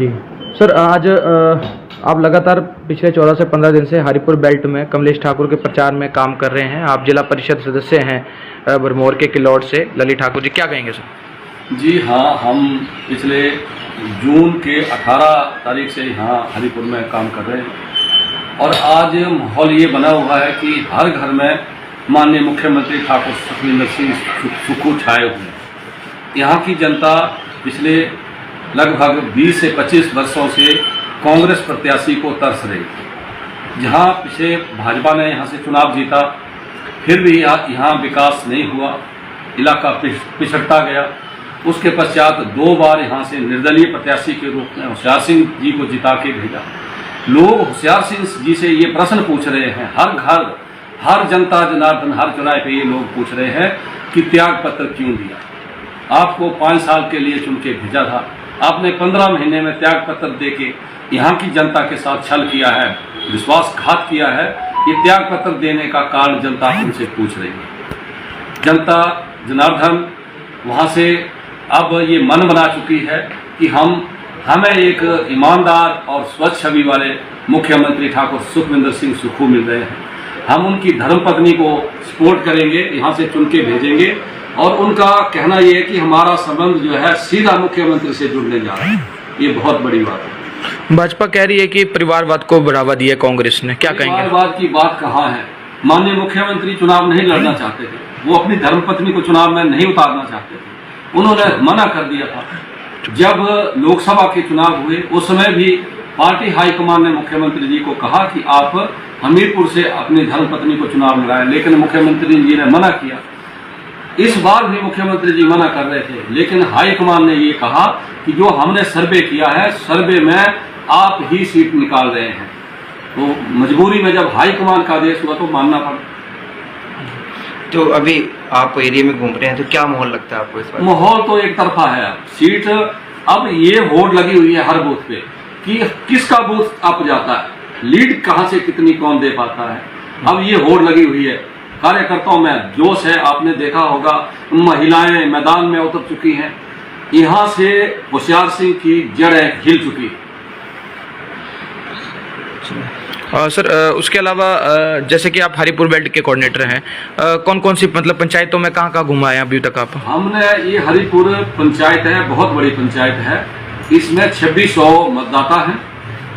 जी sir, आज आप लगातार पिछले 14 से 15 दिन से हरिपुर बेल्ट में कमलेश ठाकुर के प्रचार में काम कर रहे हैं। आप जिला परिषद सदस्य हैं भरमौर के किलौट से। ललित ठाकुर जी, क्या कहेंगे सर? जी हाँ, हम पिछले जून के 18 तारीख से यहाँ हरिपुर में काम कर रहे हैं और आज माहौल ये बना हुआ है कि हर घर में माननीय मुख्यमंत्री ठाकुर सुखविंदर सिंह सुक्खू छाए हुए हैं। यहाँ की जनता पिछले लगभग 20 से 25 वर्षों से कांग्रेस प्रत्याशी को तरस रही थी। जहाँ पिछले भाजपा ने यहाँ से चुनाव जीता, फिर भी यहाँ विकास नहीं हुआ, इलाका पिछड़ता गया। उसके पश्चात 2 बार यहाँ से निर्दलीय प्रत्याशी के रूप में होशियार सिंह जी को जिता के भेजा। लोग होशियार सिंह जी से ये प्रश्न पूछ रहे हैं, हर घर, हर जनता जनार्दन, हर चौराहे पे ये लोग पूछ रहे हैं कि त्याग पत्र क्यों दिया? आपको 5 साल के लिए चुन के भेजा था, आपने 15 महीने में त्याग पत्र देके यहाँ की जनता के साथ छल किया है, विश्वासघात किया है। ये त्याग पत्र देने का कारण जनता उनसे पूछ रही है। जनता जनार्दन वहाँ से अब ये मन बना चुकी है कि हमें एक ईमानदार और स्वच्छ छवि वाले मुख्यमंत्री ठाकुर सुखविंदर सिंह सुक्खू मिल रहे हैं। हम उनकी धर्मपत्नी को सपोर्ट करेंगे, यहाँ से चुन के भेजेंगे और उनका कहना ये है कि हमारा संबंध जो है सीधा मुख्यमंत्री से जुड़ने जा रहा है। ये बहुत बड़ी बात है। भाजपा कह रही है कि परिवारवाद को बढ़ावा दिया कांग्रेस ने, क्या कहेंगे? परिवारवाद की बात कहाँ है? माननीय मुख्यमंत्री चुनाव नहीं लड़ना चाहते थे, वो अपनी धर्मपत्नी को चुनाव में नहीं उतारना चाहते थे, उन्होंने मना कर दिया था। जब लोकसभा के चुनाव हुए उस समय भी पार्टी हाईकमान ने मुख्यमंत्री जी को कहा कि आप हमीरपुर से अपनी धर्मपत्नी को चुनाव लड़ाएं, लेकिन मुख्यमंत्री जी ने मना किया। इस बार भी मुख्यमंत्री जी मना कर रहे थे, लेकिन हाईकमान ने ये कहा कि जो हमने सर्वे किया है, सर्वे में आप ही सीट निकाल रहे हैं। तो मजबूरी में जब हाईकमान का आदेश हुआ तो मानना पड़ा। तो अभी आप एरिया में घूम रहे हैं तो क्या माहौल लगता है आपको इस बार? माहौल तो एक तरफा है। सीट अब ये होड़ लगी हुई है हर बूथ पे कि किसका बूथ अप जाता है, लीड कहां से कितनी कौन दे पाता है। अब ये होड़ लगी हुई है, कार्यकर्ताओं में जोश है। आपने देखा होगा महिलाएं मैदान में उतर चुकी हैं। यहां से होशियार सिंह की जड़ें हिल चुकी है। सर, उसके अलावा जैसे कि आप हरिपुर बेल्ट के कोऑर्डिनेटर हैं, कौन कौन सी मतलब पंचायतों में कहाँ घुमाए अभी तक आप? हमने ये हरिपुर पंचायत है, बहुत बड़ी पंचायत है। इसमें 2600 मतदाता हैं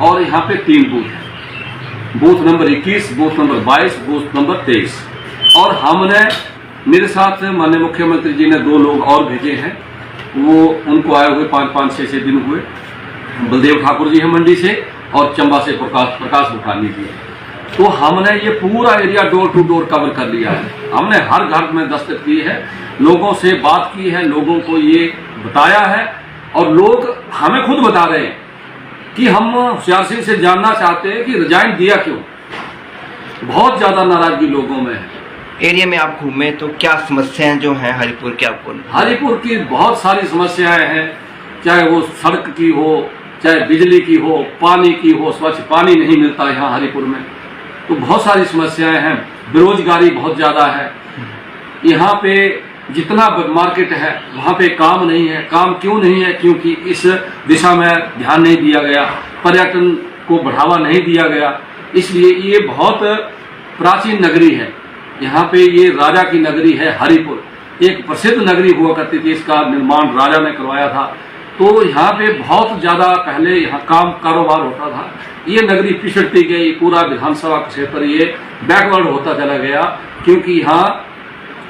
और यहाँ पे 3 बूथ हैं। Booth number 21, booth number 22, booth number 23। और हमने, मेरे साथ माननीय मुख्यमंत्री जी ने 2 लोग और भेजे हैं, वो उनको आए हुए 5-5, 6 दिन हुए। बलदेव ठाकुर जी हैं मंडी से और चंबा से प्रकाश भूटानी जी। तो हमने ये पूरा area door to door cover कर लिया है। हमने हर घर में दस्तक दी है, लोगों से बात की है, लोगों को ये बताया है और लोग हमें खुद बता रहे हैं कि हम होशियार सिंह से जानना चाहते हैं कि रिजाइन दिया क्यों। बहुत ज्यादा नाराजगी लोगों में है। एरिया में आप घूमे तो क्या समस्याएं जो हैं हरिपुर की आपको? हरिपुर की बहुत सारी समस्याएं हैं, चाहे वो सड़क की हो, चाहे बिजली की हो, पानी की हो। स्वच्छ पानी नहीं मिलता यहाँ हरिपुर में, तो बहुत सारी समस्याएं हैं। बेरोजगारी बहुत ज़्यादा है। यहाँ पे जितना मार्केट है वहाँ पे काम नहीं है। काम क्यों नहीं है? क्योंकि इस दिशा में ध्यान नहीं दिया गया, पर्यटन को बढ़ावा नहीं दिया गया। इसलिए ये बहुत प्राचीन नगरी है। यहाँ पे ये राजा की नगरी है हरिपुर, एक प्रसिद्ध नगरी हुआ करती थी। इसका निर्माण राजा ने करवाया था। तो यहाँ पे बहुत ज़्यादा पहले यहाँ कारोबार होता था। ये नगरी पिछड़ती गई, पूरा विधानसभा क्षेत्र ये बैकवर्ड होता चला गया क्योंकि यहाँ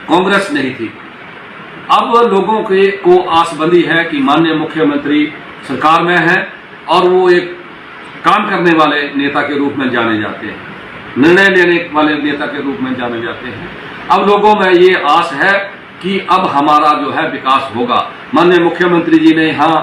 कांग्रेस नहीं थी। अब लोगों को आस बंधी है कि माननीय मुख्यमंत्री सरकार में है और वो एक काम करने वाले नेता के रूप में जाने जाते हैं, निर्णय लेने वाले नेता के रूप में जाने जाते हैं। अब लोगों में ये आस है कि अब हमारा जो है विकास होगा। माननीय मुख्यमंत्री जी ने यहाँ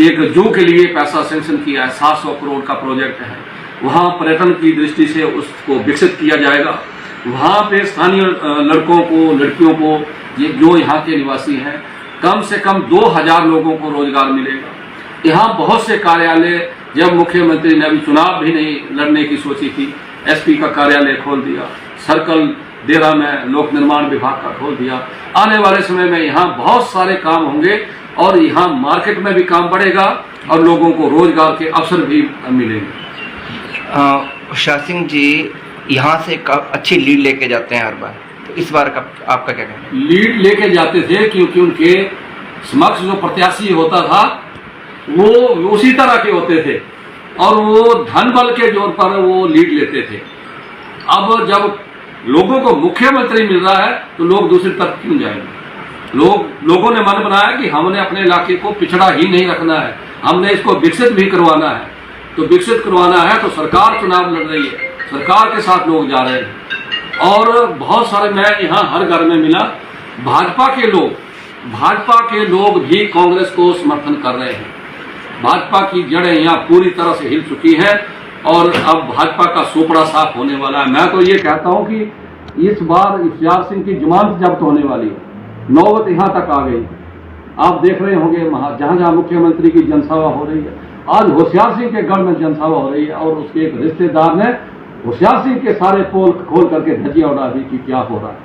एक जू के लिए पैसा सैंक्शन किया है, 700 करोड़ का प्रोजेक्ट है। वहाँ पर्यटन की दृष्टि से उसको विकसित किया जाएगा। वहाँ पे स्थानीय लड़कों को, लड़कियों को, जो यहाँ के निवासी हैं, कम से कम 2000 लोगों को रोजगार मिलेगा। यहाँ बहुत से कार्यालय, जब मुख्यमंत्री ने अभी चुनाव भी नहीं लड़ने की सोची थी, एसपी का कार्यालय खोल दिया, सर्कल देरा में लोक निर्माण विभाग का खोल दिया। आने वाले समय में यहाँ बहुत सारे काम होंगे और यहाँ मार्केट में भी काम बढ़ेगा और लोगों को रोजगार के अवसर भी मिलेंगे। शाह सिंह जी यहाँ से अच्छी लीड लेके जाते हैं हर बार, तो इस बार का आपका क्या कहना है? लीड लेके जाते थे क्योंकि उनके समक्ष जो प्रत्याशी होता था वो उसी तरह के होते थे और वो धन बल के जोर पर वो लीड लेते थे। अब जब लोगों को मुख्यमंत्री मिल रहा है तो लोग दूसरी तरफ क्यों जाएंगे? लोगों ने मन बनाया कि हमने अपने इलाके को पिछड़ा ही नहीं रखना है, हमने इसको विकसित भी करवाना है। तो विकसित करवाना है तो सरकार चुनाव लड़ रही है, सरकार के साथ लोग जा रहे हैं और बहुत सारे, मैं यहाँ हर घर में मिला, भाजपा के लोग भी कांग्रेस को समर्थन कर रहे हैं। भाजपा की जड़ें यहाँ पूरी तरह से हिल चुकी हैं और अब भाजपा का सोपड़ा साफ होने वाला है। मैं तो ये कहता हूँ कि इस बार होशियार सिंह की जमानत जब्त होने वाली है, नौबत यहाँ तक आ गई। आप देख रहे होंगे जहां जहां मुख्यमंत्री की जनसभा हो रही है, आज होशियार सिंह के गढ़ में जनसभा हो रही है और उसके एक रिश्तेदार ने होशियार सिंह के सारे पोल खोल करके धज्जियां उड़ा दी कि क्या हो रहा है।